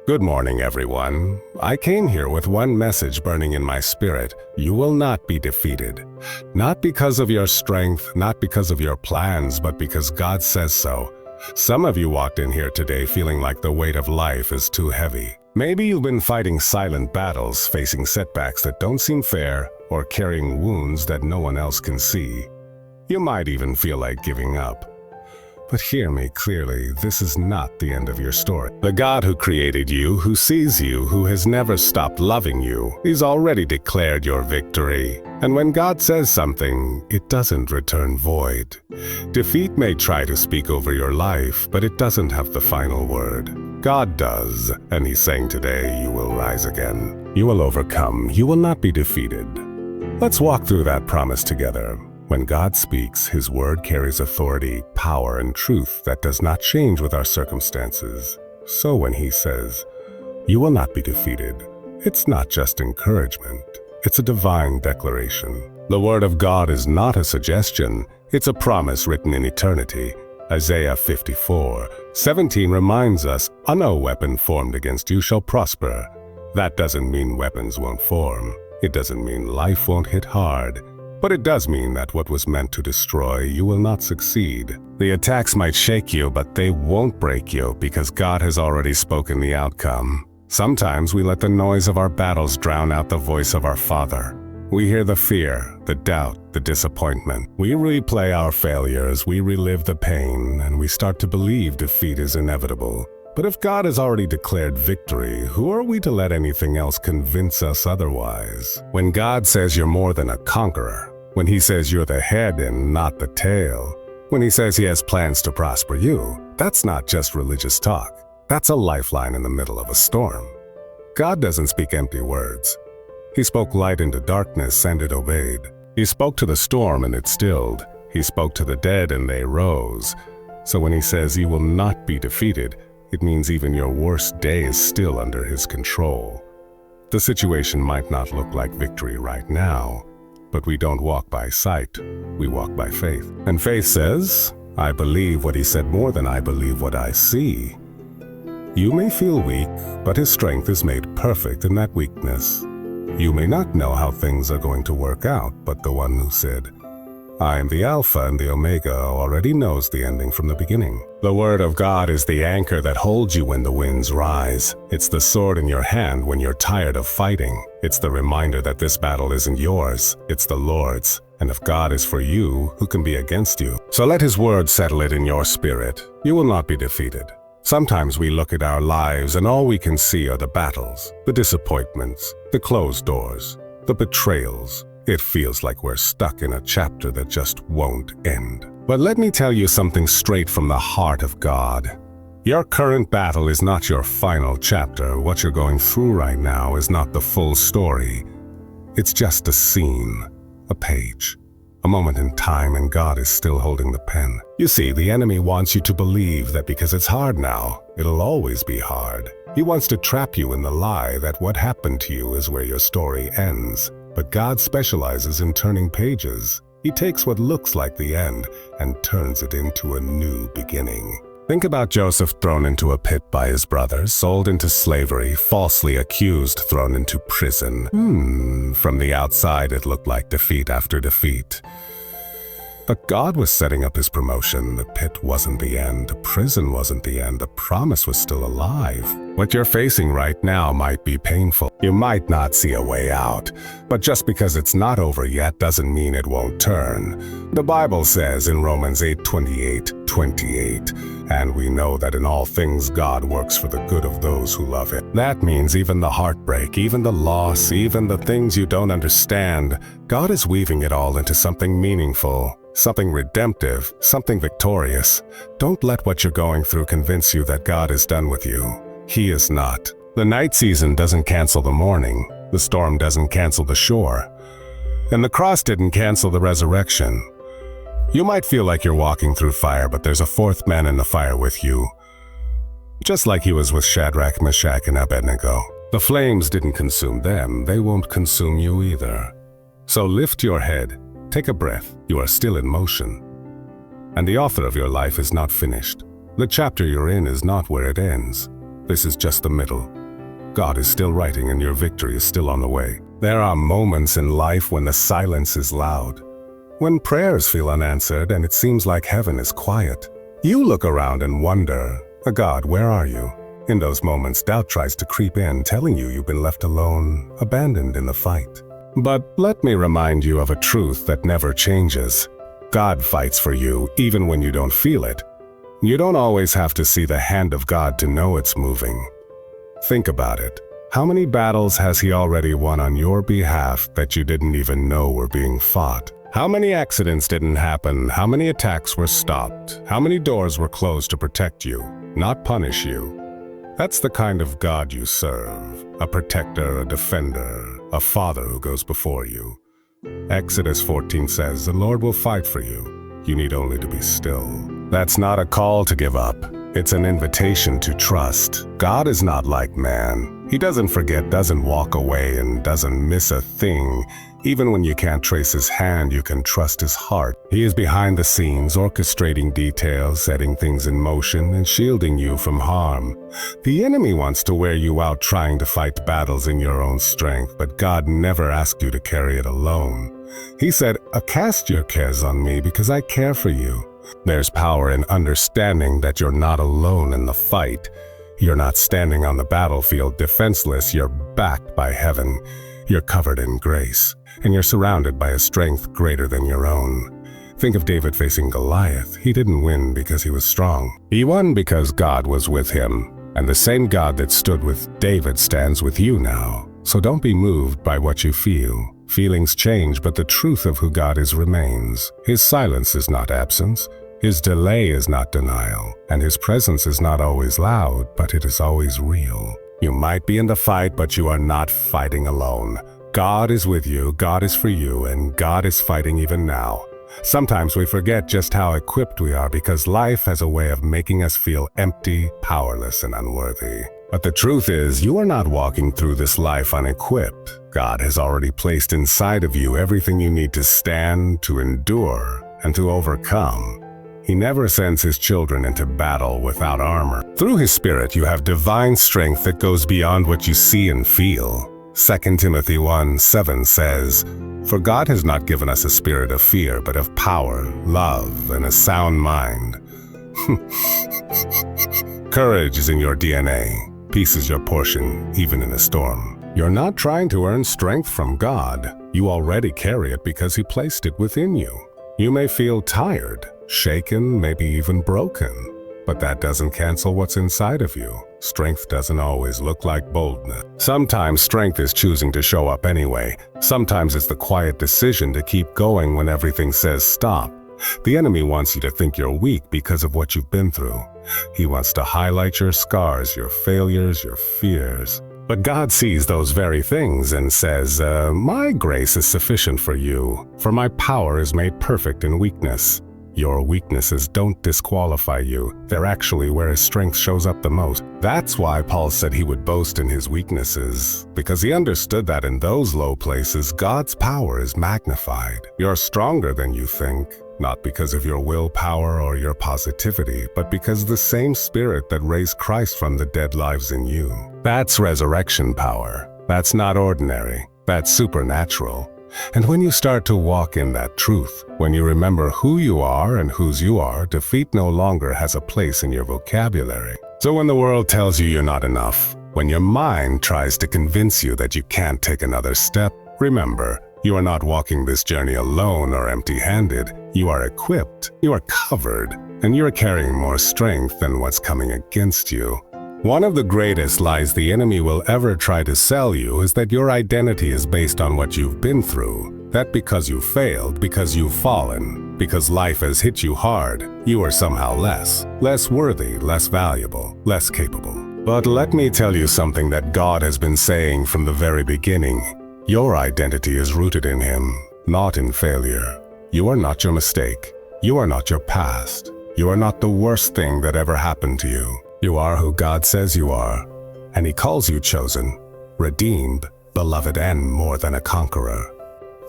Good morning, everyone. I came here with one message burning in my spirit. You will not be defeated. Not because of your strength, not because of your plans, but because God says so. Some of you walked in here today feeling like the weight of life is too heavy. Maybe you've been fighting silent battles, facing setbacks that don't seem fair, or carrying wounds that no one else can see. You might even feel like giving up. But hear me clearly, this is not the end of your story. The God who created you, who sees you, who has never stopped loving you, He's already declared your victory. And when God says something, it doesn't return void. Defeat may try to speak over your life, but it doesn't have the final word. God does, and He's saying today, you will rise again. You will overcome. You will not be defeated. Let's walk through that promise together. When God speaks, His word carries authority, power, and truth that does not change with our circumstances. So when He says, "You will not be defeated," it's not just encouragement, it's a divine declaration. The word of God is not a suggestion, it's a promise written in eternity. Isaiah 54:17 reminds us, "No weapon formed against you shall prosper." That doesn't mean weapons won't form. It doesn't mean life won't hit hard. But it does mean that what was meant to destroy you will not succeed. The attacks might shake you, but they won't break you because God has already spoken the outcome. Sometimes we let the noise of our battles drown out the voice of our Father. We hear the fear, the doubt, the disappointment. We replay our failures, we relive the pain, and we start to believe defeat is inevitable. But if God has already declared victory, who are we to let anything else convince us otherwise? When God says you're more than a conqueror, when He says you're the head and not the tail, when He says He has plans to prosper you, that's not just religious talk. That's a lifeline in the middle of a storm. God doesn't speak empty words. He spoke light into darkness and it obeyed. He spoke to the storm and it stilled. He spoke to the dead and they rose. So when He says you will not be defeated, it means even your worst day is still under His control. The situation might not look like victory right now, but we don't walk by sight, we walk by faith. And faith says, I believe what He said more than I believe what I see. You may feel weak, but His strength is made perfect in that weakness. You may not know how things are going to work out, but the one who said, I am the Alpha and the Omega already knows the ending from the beginning. The Word of God is the anchor that holds you when the winds rise. It's the sword in your hand when you're tired of fighting. It's the reminder that this battle isn't yours, it's the Lord's. And if God is for you, who can be against you? So let His word settle it in your spirit. You will not be defeated. Sometimes we look at our lives and all we can see are the battles, the disappointments, the closed doors, the betrayals. It feels like we're stuck in a chapter that just won't end. But let me tell you something straight from the heart of God. Your current battle is not your final chapter. What you're going through right now is not the full story. It's just a scene, a page, a moment in time, and God is still holding the pen. You see, the enemy wants you to believe that because it's hard now, it'll always be hard. He wants to trap you in the lie that what happened to you is where your story ends. But God specializes in turning pages. He takes what looks like the end and turns it into a new beginning. Think about Joseph thrown into a pit by his brothers, sold into slavery, falsely accused, thrown into prison. From the outside it looked like defeat after defeat. But God was setting up His promotion. The pit wasn't the end. The prison wasn't the end. The promise was still alive. What you're facing right now might be painful. You might not see a way out. But just because it's not over yet doesn't mean it won't turn. The Bible says in Romans 8:28, and we know that in all things God works for the good of those who love Him. That means even the heartbreak, even the loss, even the things you don't understand, God is weaving it all into something meaningful. Something redemptive, something victorious. Don't let what you're going through convince you that God is done with you. He is not. The night season doesn't cancel the morning. The storm doesn't cancel the shore. And the cross didn't cancel the resurrection. You might feel like you're walking through fire, but there's a fourth man in the fire with you. Just like He was with Shadrach, Meshach, and Abednego. The flames didn't consume them. They won't consume you either. So lift your head. Take a breath. You are still in motion. And the author of your life is not finished. The chapter you're in is not where it ends. This is just the middle. God is still writing and your victory is still on the way. There are moments in life when the silence is loud, when prayers feel unanswered and it seems like heaven is quiet. You look around and wonder, God, where are you? In those moments, doubt tries to creep in, telling you you've been left alone, abandoned in the fight. But let me remind you of a truth that never changes. God fights for you, even when you don't feel it. You don't always have to see the hand of God to know it's moving. Think about it. How many battles has He already won on your behalf that you didn't even know were being fought? How many accidents didn't happen? How many attacks were stopped? How many doors were closed to protect you, not punish you? That's the kind of God you serve, a protector, a defender, a father who goes before you. Exodus 14 says, "The Lord will fight for you. You need only to be still." That's not a call to give up. It's an invitation to trust. God is not like man. He doesn't forget, doesn't walk away, and doesn't miss a thing. Even when you can't trace His hand, you can trust His heart. He is behind the scenes, orchestrating details, setting things in motion, and shielding you from harm. The enemy wants to wear you out trying to fight battles in your own strength, but God never asked you to carry it alone. He said, "Cast your cares on me because I care for you." There's power in understanding that you're not alone in the fight. You're not standing on the battlefield defenseless. You're backed by heaven. You're covered in grace, and you're surrounded by a strength greater than your own. Think of David facing Goliath. He didn't win because he was strong. He won because God was with him, and the same God that stood with David stands with you now. So don't be moved by what you feel. Feelings change, but the truth of who God is remains. His silence is not absence. His delay is not denial, and His presence is not always loud, but it is always real. You might be in the fight, but you are not fighting alone. God is with you, God is for you, and God is fighting even now. Sometimes we forget just how equipped we are because life has a way of making us feel empty, powerless, and unworthy. But the truth is, you are not walking through this life unequipped. God has already placed inside of you everything you need to stand, to endure, and to overcome. He never sends His children into battle without armor. Through His Spirit, you have divine strength that goes beyond what you see and feel. 2 Timothy 1:7 says, "For God has not given us a spirit of fear, but of power, love, and a sound mind." Courage is in your DNA. Peace is your portion, even in a storm. You're not trying to earn strength from God. You already carry it because He placed it within you. You may feel tired, shaken, maybe even broken, but that doesn't cancel what's inside of you. Strength doesn't always look like boldness. Sometimes strength is choosing to show up anyway. Sometimes it's the quiet decision to keep going when everything says stop. The enemy wants you to think you're weak because of what you've been through. He wants to highlight your scars, your failures, your fears. But God sees those very things and says, "My grace is sufficient for you, for my power is made perfect in weakness." Your weaknesses don't disqualify you. They're actually where His strength shows up the most. That's why Paul said he would boast in his weaknesses, because he understood that in those low places, God's power is magnified. You're stronger than you think, not because of your willpower or your positivity, but because the same Spirit that raised Christ from the dead lives in you. That's resurrection power. That's not ordinary. That's supernatural. And when you start to walk in that truth, when you remember who you are and whose you are, defeat no longer has a place in your vocabulary. So when the world tells you you're not enough, when your mind tries to convince you that you can't take another step, remember, you are not walking this journey alone or empty-handed. You are equipped, you are covered, and you are carrying more strength than what's coming against you. One of the greatest lies the enemy will ever try to sell you is that your identity is based on what you've been through. That because you failed, because you've fallen, because life has hit you hard, you are somehow less worthy, less valuable, less capable. But let me tell you something that God has been saying from the very beginning. Your identity is rooted in Him, not in failure. You are not your mistake. You are not your past. You are not the worst thing that ever happened to you. You are who God says you are, and He calls you chosen, redeemed, beloved, and more than a conqueror.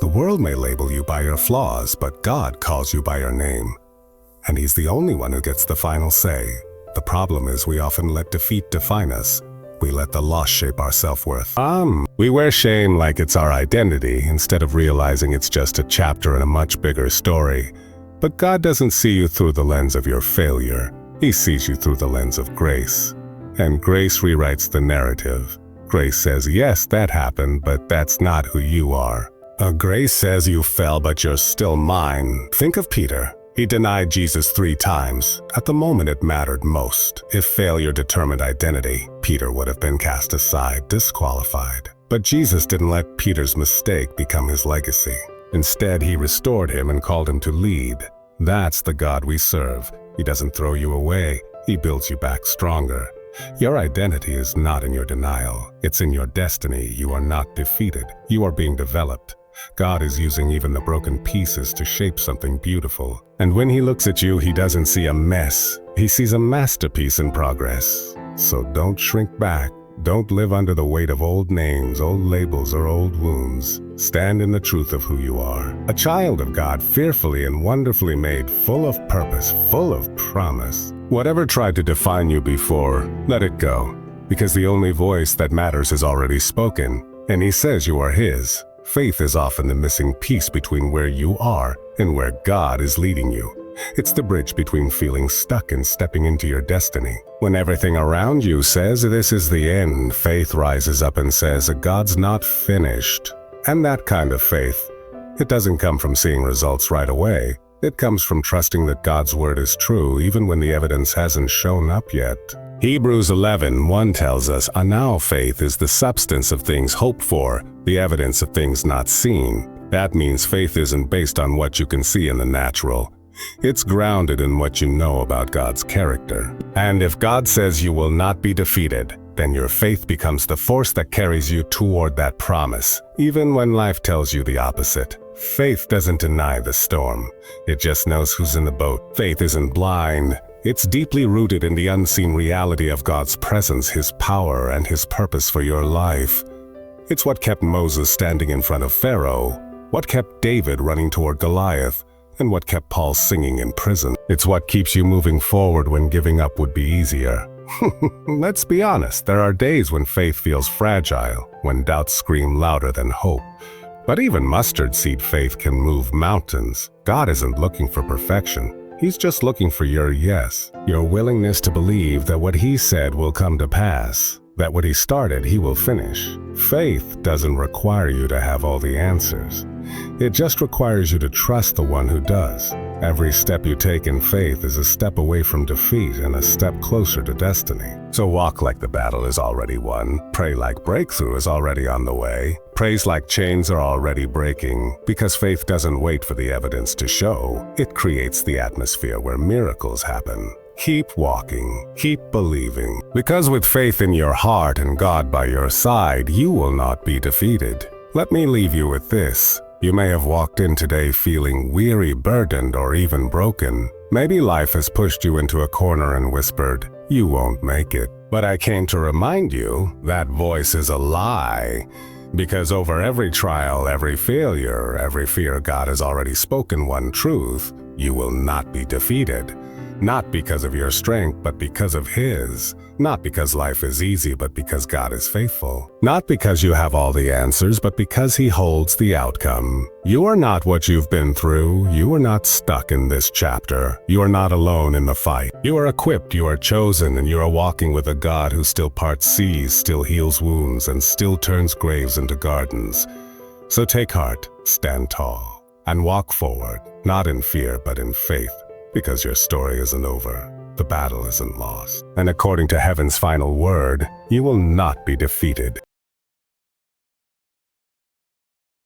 The world may label you by your flaws, but God calls you by your name, and He's the only one who gets the final say. The problem is we often let defeat define us. We let the loss shape our self-worth. We wear shame like it's our identity instead of realizing it's just a chapter in a much bigger story. But God doesn't see you through the lens of your failure. He sees you through the lens of grace. And grace rewrites the narrative. Grace says, yes, that happened, but that's not who you are. Grace says you fell, but you're still mine. Think of Peter. He denied Jesus 3 times. At the moment it mattered most. If failure determined identity, Peter would have been cast aside, disqualified. But Jesus didn't let Peter's mistake become his legacy. Instead, he restored him and called him to lead. That's the God we serve. He doesn't throw you away. He builds you back stronger. Your identity is not in your denial. It's in your destiny. You are not defeated. You are being developed. God is using even the broken pieces to shape something beautiful. And when he looks at you, he doesn't see a mess. He sees a masterpiece in progress. So don't shrink back. Don't live under the weight of old names, old labels, or old wounds. Stand in the truth of who you are. A child of God, fearfully and wonderfully made, full of purpose, full of promise. Whatever tried to define you before, let it go. Because the only voice that matters is already spoken, and he says you are his. Faith is often the missing piece between where you are and where God is leading you. It's the bridge between feeling stuck and stepping into your destiny. When everything around you says this is the end, faith rises up and says God's not finished. And that kind of faith, it doesn't come from seeing results right away. It comes from trusting that God's word is true even when the evidence hasn't shown up yet. Hebrews 11:1 tells us, now faith is the substance of things hoped for, the evidence of things not seen. That means faith isn't based on what you can see in the natural. It's grounded in what you know about God's character. And if God says you will not be defeated, then your faith becomes the force that carries you toward that promise, even when life tells you the opposite. Faith doesn't deny the storm. It just knows who's in the boat. Faith isn't blind. It's deeply rooted in the unseen reality of God's presence, his power, and his purpose for your life. It's what kept Moses standing in front of Pharaoh, what kept David running toward Goliath, and what kept Paul singing in prison. It's what keeps you moving forward when giving up would be easier. Let's be honest, there are days when faith feels fragile, when doubts scream louder than hope. But even mustard seed faith can move mountains. God isn't looking for perfection. He's just looking for your yes, your willingness to believe that what he said will come to pass, that what he started, he will finish. Faith doesn't require you to have all the answers. It just requires you to trust the one who does. Every step you take in faith is a step away from defeat and a step closer to destiny. So walk like the battle is already won. Pray like breakthrough is already on the way. Praise like chains are already breaking. Because faith doesn't wait for the evidence to show. It creates the atmosphere where miracles happen. Keep walking, keep believing. Because with faith in your heart and God by your side, you will not be defeated. Let me leave you with this. You may have walked in today feeling weary, burdened, or even broken. Maybe life has pushed you into a corner and whispered, you won't make it. But I came to remind you, that voice is a lie. Because over every trial, every failure, every fear, God has already spoken one truth. You will not be defeated. Not because of your strength, but because of his. Not because life is easy, but because God is faithful. Not because you have all the answers, but because he holds the outcome. You are not what you've been through. You are not stuck in this chapter. You are not alone in the fight. You are equipped, you are chosen, and you are walking with a God who still parts seas, still heals wounds, and still turns graves into gardens. So take heart, stand tall, and walk forward, not in fear, but in faith. Because your story isn't over, the battle isn't lost. And according to heaven's final word, you will not be defeated.